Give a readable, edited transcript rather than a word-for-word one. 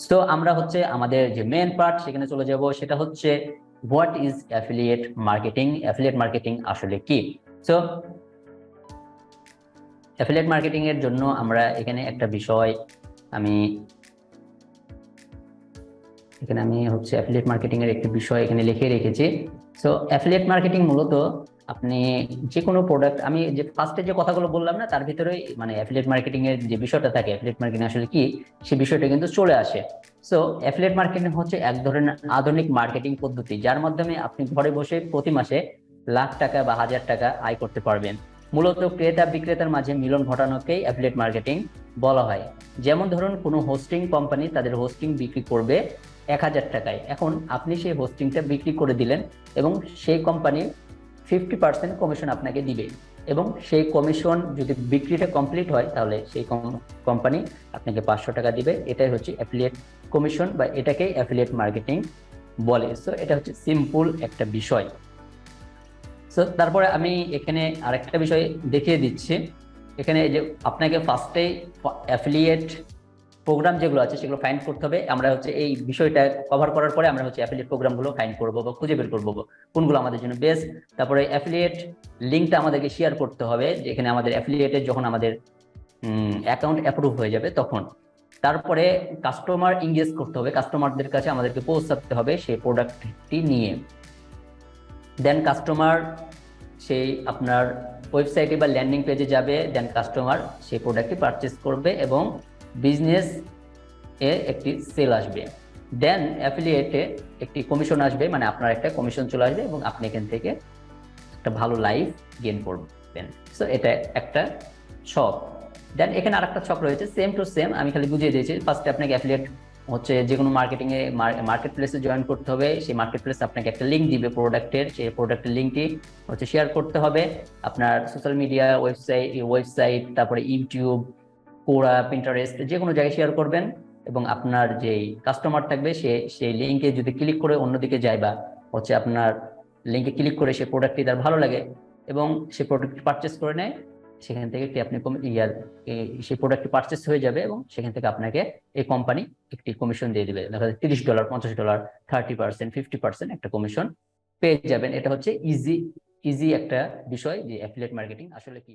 So আমরা হচ্ছে আমাদের যে মেন পার্ট সেখানে চলে যাব, সেটা হচ্ছে what is affiliate marketing. Affiliate marketing আসলে কি? সো অ্যাফিলিয়েট মার্কেটিং এর জন্য আমরা এখানে একটা বিষয় আমি হচ্ছে অ্যাফিলিয়েট মার্কেটিং এর একটি বিষয় এখানে লিখে রেখেছি। সো অ্যাফিলিয়েট মার্কেটিং মূলত আপনি যে কোনো প্রোডাক্ট, আমি যে ফার্স্টে যে কথাগুলো বললাম না তার ভিতরে মানে অ্যাফিলিয়েট মার্কেটিং এর যে বিষয়টা থাকে, অ্যাফিলিয়েট মার্কেটিং আসলে কি সেই বিষয়টা কিন্তু চলে আসে। সো অ্যাফিলিয়েট মার্কেটিং হচ্ছে এক ধরনের আধুনিক মার্কেটিং পদ্ধতি, যার মাধ্যমে আপনি ঘরে বসে প্রতি মাসে লাখ টাকা বা হাজার টাকা আয় করতে পারবেন। মূলত ক্রেতা বিক্রেতার মাঝে মিলন ঘটানোকেই অ্যাফিলিয়েট মার্কেটিং বলা হয়। যেমন ধরুন কোনো হোস্টিং কোম্পানি তাদের হোস্টিং বিক্রি করবে 1,000 টাকায়, এখন আপনি সেই হোস্টিংটা বিক্রি করে দিলেন এবং সেই কোম্পানি 50% কমিশন আপনাকে দিবে, এবং সেই কমিশন যদি বিক্রিটা কমপ্লিট হয় তাহলে সেই কোম্পানি আপনাকে 500 টাকা দিবে। এটাই হচ্ছে অ্যাফিলিয়েট কমিশন, বা এটাকেই অ্যাফিলিয়েট মার্কেটিং বলে। সো এটা হচ্ছে সিম্পল একটা বিষয়। সো তারপরে আমি এখানে আরেকটা বিষয় দেখিয়ে দিচ্ছি। এখানে যে আপনাকে ফার্স্টেই অ্যাফিলিয়েট প্রোগ্রাম যেগুলো আছে সেগুলো ফাইন্ড করতে হবে। আমরা হচ্ছে এই বিষয়টা কভার করার পরে আমরা হচ্ছে অ্যাফিলিয়েট প্রোগ্রামগুলো ফাইন্ড করবো বা খুঁজে বের করবো কোনগুলো আমাদের জন্য বেস্ট। তারপরে অ্যাফিলিয়েট লিঙ্কটা আমাদেরকে শেয়ার করতে হবে, যেখানে আমাদের অ্যাফিলিয়েটের যখন আমাদের অ্যাকাউন্ট অ্যাপ্রুভ হয়ে যাবে তখন। তারপরে কাস্টমার এঙ্গেজ করতে হবে, কাস্টমারদের কাছে আমাদেরকে পৌঁছাতে হবে সেই প্রোডাক্টটি নিয়ে। দেন কাস্টমার সেই আপনার ওয়েবসাইটে বা ল্যান্ডিং পেজে যাবে, দেন কাস্টমার সেই প্রোডাক্টটি পারচেস করবে এবং বিজনেস এ একটি সেল আসবে। দেন অ্যাফিলিয়েটে একটি কমিশন আসবে, মানে আপনার একটা কমিশন চলে আসবে এবং আপনি এখান থেকে একটা ভালো লাইফ গেইন করবেন। সো এটা একটা ছক। দেন এখানে আরেকটা ছক রয়েছে সেম টু সেম, আমি খালি বুঝিয়ে দিয়েছি। ফার্স্টে আপনাকে অ্যাফিলিয়েট হচ্ছে যে কোনো মার্কেটিং এ মার্কেট প্লেসে জয়েন করতে হবে। সেই মার্কেট প্লেস আপনাকে একটা লিঙ্ক দিবে প্রোডাক্টের, সেই প্রোডাক্টের লিঙ্কটি হচ্ছে শেয়ার করতে হবে আপনার সোশ্যাল মিডিয়া, ওয়েবসাইট, তারপরে ইউটিউব, কোরা, পিন্টারেস্ট, যে কোনো জায়গায় শেয়ার করবেন। এবং আপনার যেই কাস্টমার থাকবে সে সেই লিঙ্কে যদি ক্লিক করে অন্যদিকে যায়, বা হচ্ছে আপনার লিঙ্কে ক্লিক করে সে প্রোডাক্টটি তার ভালো লাগে এবং সে প্রোডাক্ট পারচেস করে নেয়, সেখান থেকে আপনি সেই প্রোডাক্টটি পারচেস হয়ে যাবে এবং সেখান থেকে আপনাকে এই কোম্পানি একটি কমিশন দিয়ে দিবে। দেখা যাচ্ছে $30, $50, 30%, 50% একটা কমিশন পেয়ে যাবেন। এটা হচ্ছে ইজি একটা বিষয় যে অ্যাফিলিয়েট মার্কেটিং আসলে কি।